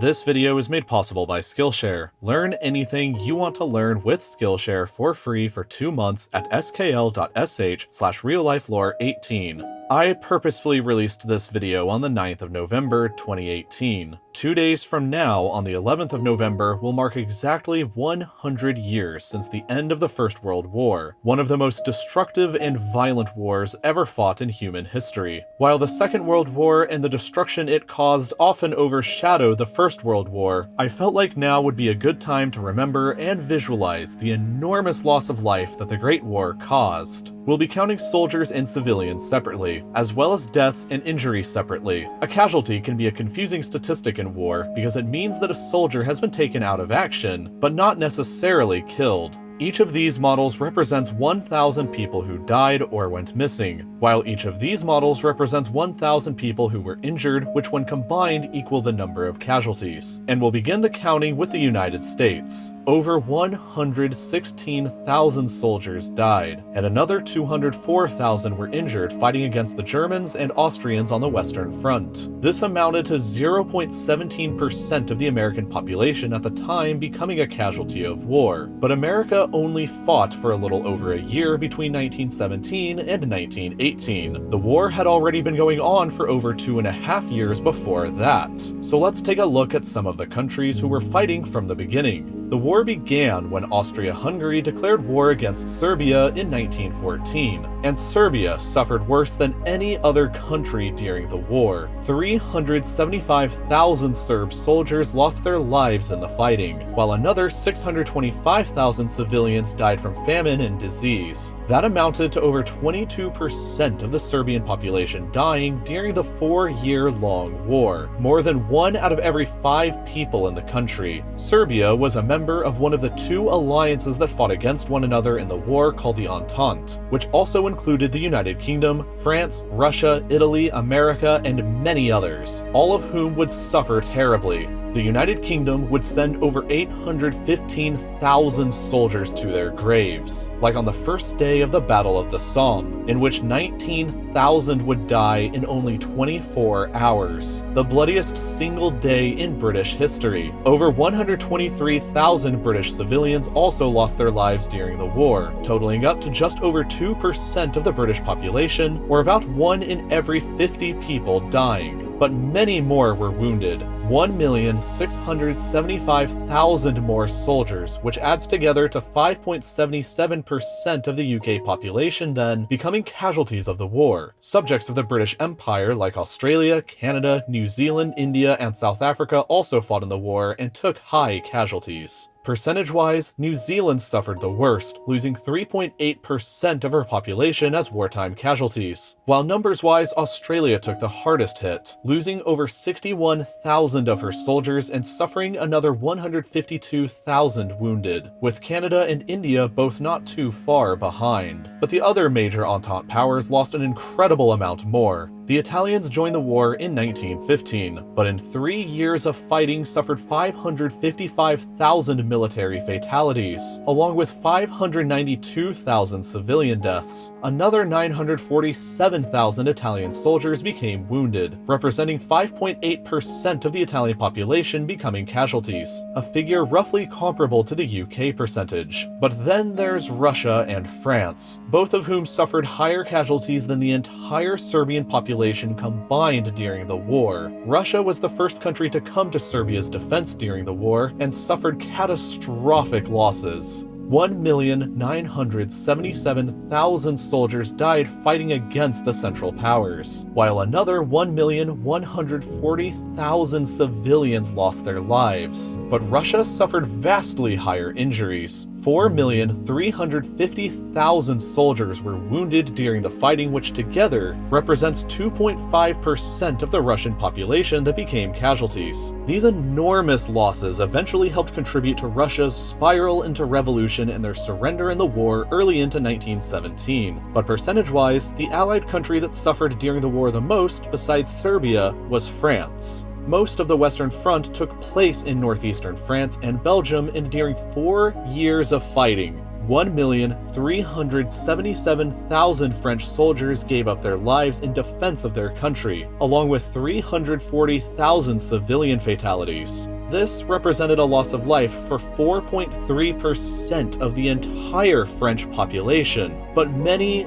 This video is made possible by Skillshare. Learn anything you want to learn with Skillshare for free for 2 months at skl.sh/reallifelore18. I purposefully released this video on the 9th of November 2018. 2 days from now, on the 11th of November, will mark exactly 100 years since the end of the First World War, one of the most destructive and violent wars ever fought in human history. While the Second World War and the destruction it caused often overshadow the First World War, I felt like now would be a good time to remember and visualize the enormous loss of life that the Great War caused. We'll be counting soldiers and civilians separately, as well as deaths and injuries separately. A casualty can be a confusing statistic in war because it means that a soldier has been taken out of action, but not necessarily killed. Each of these models represents 1,000 people who died or went missing, while each of these models represents 1,000 people who were injured, which when combined equal the number of casualties. And we'll begin the counting with the United States. Over 116,000 soldiers died, and another 204,000 were injured fighting against the Germans and Austrians on the Western Front. This amounted to 0.17% of the American population at the time becoming a casualty of war. But America only fought for a little over a year between 1917 and 1918. The war had already been going on for over 2.5 years before that. So let's take a look at some of the countries who were fighting from the beginning. The war began when Austria-Hungary declared war against Serbia in 1914, and Serbia suffered worse than any other country during the war. 375,000 Serb soldiers lost their lives in the fighting, while another 625,000 civilians died from famine and disease. That amounted to over 22% of the Serbian population dying during the 4-year-long war, more than 1 out of every 5 people in the country. Serbia was a member of one of the 2 alliances that fought against one another in the war called the Entente, which also included the United Kingdom, France, Russia, Italy, America, and many others, all of whom would suffer terribly. The United Kingdom would send over 815,000 soldiers to their graves, like on the first day of the Battle of the Somme, in which 19,000 would die in only 24 hours, the bloodiest single day in British history. Over 123,000 British civilians also lost their lives during the war, totaling up to just over 2% of the British population, or about 1 in every 50 people dying. But many more were wounded. 1,675,000 more soldiers, which adds together to 5.77% of the UK population then, becoming casualties of the war. Subjects of the British Empire like Australia, Canada, New Zealand, India, and South Africa also fought in the war and took high casualties. Percentage-wise, New Zealand suffered the worst, losing 3.8% of her population as wartime casualties, while numbers-wise Australia took the hardest hit, losing over 61,000 of her soldiers and suffering another 152,000 wounded, with Canada and India both not too far behind. But the other major Entente powers lost an incredible amount more. The Italians joined the war in 1915, but in 3 years of fighting suffered 555,000 military fatalities, along with 592,000 civilian deaths. Another 947,000 Italian soldiers became wounded, representing 5.8% of the Italian population becoming casualties, a figure roughly comparable to the UK percentage. But then there's Russia and France, both of whom suffered higher casualties than the entire Serbian population combined during the war. Russia was the first country to come to Serbia's defense during the war and suffered catastrophic losses. 1,977,000 soldiers died fighting against the Central Powers, while another 1,140,000 civilians lost their lives. But Russia suffered vastly higher injuries. 4,350,000 soldiers were wounded during the fighting, which together represents 2.5% of the Russian population that became casualties. These enormous losses eventually helped contribute to Russia's spiral into revolution and their surrender in the war early into 1917. But percentage-wise, the Allied country that suffered during the war the most, besides Serbia, was France. Most of the Western Front took place in northeastern France and Belgium, and during 4 years of fighting, 1,377,000 French soldiers gave up their lives in defense of their country, along with 340,000 civilian fatalities. This represented a loss of life for 4.3% of the entire French population, but many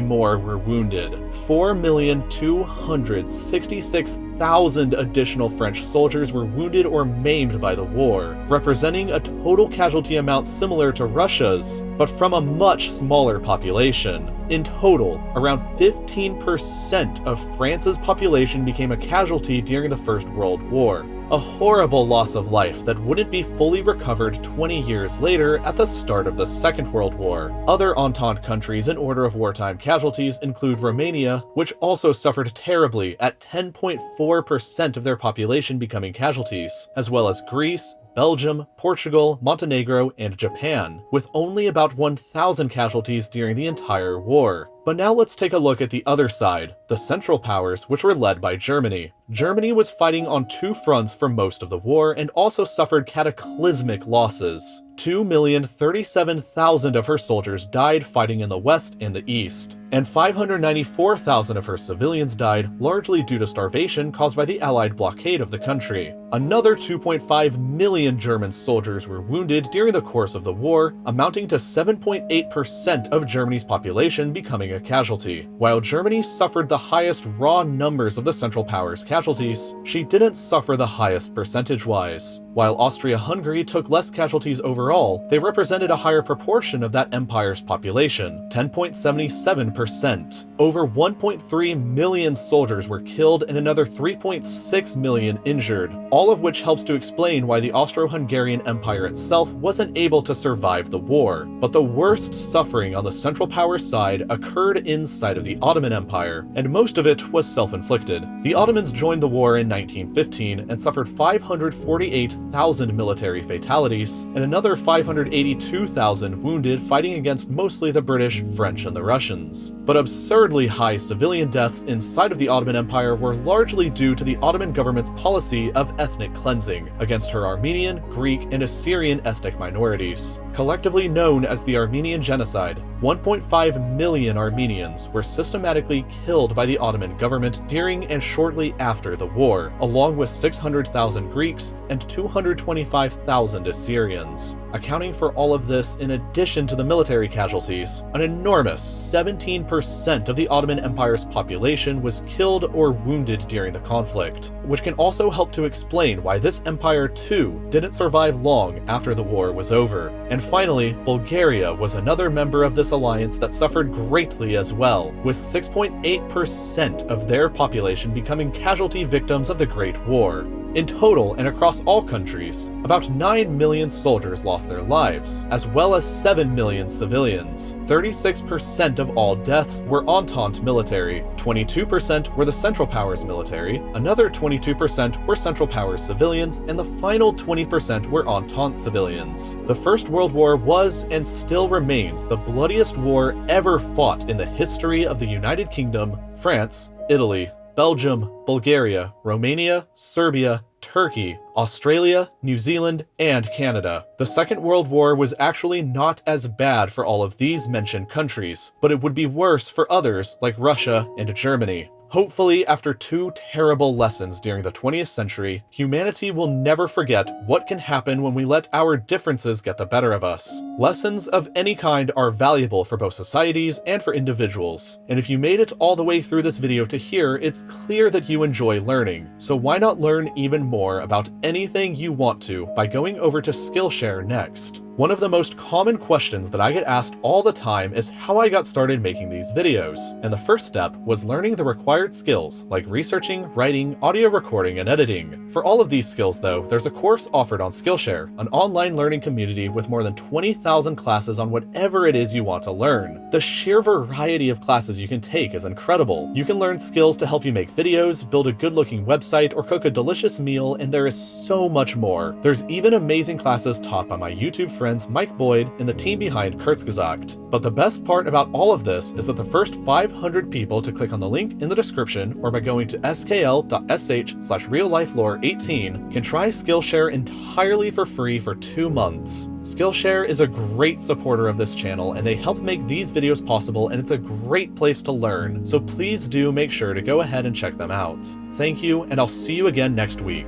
more were wounded. 4,266,000 additional French soldiers were wounded or maimed by the war, representing a total casualty amount similar to Russia's, but from a much smaller population. In total, around 15% of France's population became a casualty during the First World War. A horrible loss of life that wouldn't be fully recovered 20 years later at the start of the Second World War. Other Entente countries in order of wartime casualties include Romania, which also suffered terribly at 10.4% of their population becoming casualties, as well as Greece, Belgium, Portugal, Montenegro, and Japan, with only about 1,000 casualties during the entire war. But now let's take a look at the other side, the Central Powers, which were led by Germany. Germany was fighting on two fronts for most of the war and also suffered cataclysmic losses. 2,037,000 of her soldiers died fighting in the west and the east, and 594,000 of her civilians died largely due to starvation caused by the Allied blockade of the country. Another 2.5 million German soldiers were wounded during the course of the war, amounting to 7.8% of Germany's population becoming a casualty. While Germany suffered the highest raw numbers of the Central Powers casualties, she didn't suffer the highest percentage-wise. While Austria-Hungary took less casualties overall, they represented a higher proportion of that empire's population, 10.77%. Over 1.3 million soldiers were killed and another 3.6 million injured, all of which helps to explain why the Austro-Hungarian Empire itself wasn't able to survive the war. But the worst suffering on the Central Powers side occurred inside of the Ottoman Empire, and most of it was self-inflicted. The Ottomans joined the war in 1915 and suffered 548,000 military fatalities, and another 582,000 wounded fighting against mostly the British, French, and the Russians. But absurdly high civilian deaths inside of the Ottoman Empire were largely due to the Ottoman government's policy of ethnic cleansing against her Armenian, Greek, and Assyrian ethnic minorities. Collectively known as the Armenian Genocide, 1.5 million Armenians were systematically killed by the Ottoman government during and shortly after the war, along with 600,000 Greeks and 225,000 Assyrians. Accounting for all of this in addition to the military casualties, an enormous 17% of the Ottoman Empire's population was killed or wounded during the conflict, which can also help to explain why this empire too didn't survive long after the war was over. And finally, Bulgaria was another member of this alliance that suffered greatly as well, with 6.8% of their population becoming casualty victims of the Great War. In total, and across all countries, about 9 million soldiers lost their lives, as well as 7 million civilians. 36% of all deaths were Entente military, 22% were the Central Powers military, another 22% were Central Powers civilians, and the final 20% were Entente civilians. The First World War was, and still remains, the bloodiest war ever fought in the history of the United Kingdom, France, Italy, Belgium, Bulgaria, Romania, Serbia, Turkey, Australia, New Zealand, and Canada. The Second World War was actually not as bad for all of these mentioned countries, but it would be worse for others like Russia and Germany. Hopefully, after two terrible lessons during the 20th century, humanity will never forget what can happen when we let our differences get the better of us. Lessons of any kind are valuable for both societies and for individuals, and if you made it all the way through this video to here, it's clear that you enjoy learning. So why not learn even more about anything you want to by going over to Skillshare next? One of the most common questions that I get asked all the time is how I got started making these videos, and the first step was learning the required skills like researching, writing, audio recording, and editing. For all of these skills though, there's a course offered on Skillshare, an online learning community with more than 20,000 classes on whatever it is you want to learn. The sheer variety of classes you can take is incredible. You can learn skills to help you make videos, build a good-looking website, or cook a delicious meal, and there is so much more. There's even amazing classes taught by my YouTube friends friends Mike Boyd and the team behind Kurzgesagt. But the best part about all of this is that the first 500 people to click on the link in the description or by going to skl.sh/reallifelore18 can try Skillshare entirely for free for 2 months. Skillshare is a great supporter of this channel and they help make these videos possible, and it's a great place to learn, so please do make sure to go ahead and check them out. Thank you, and I'll see you again next week.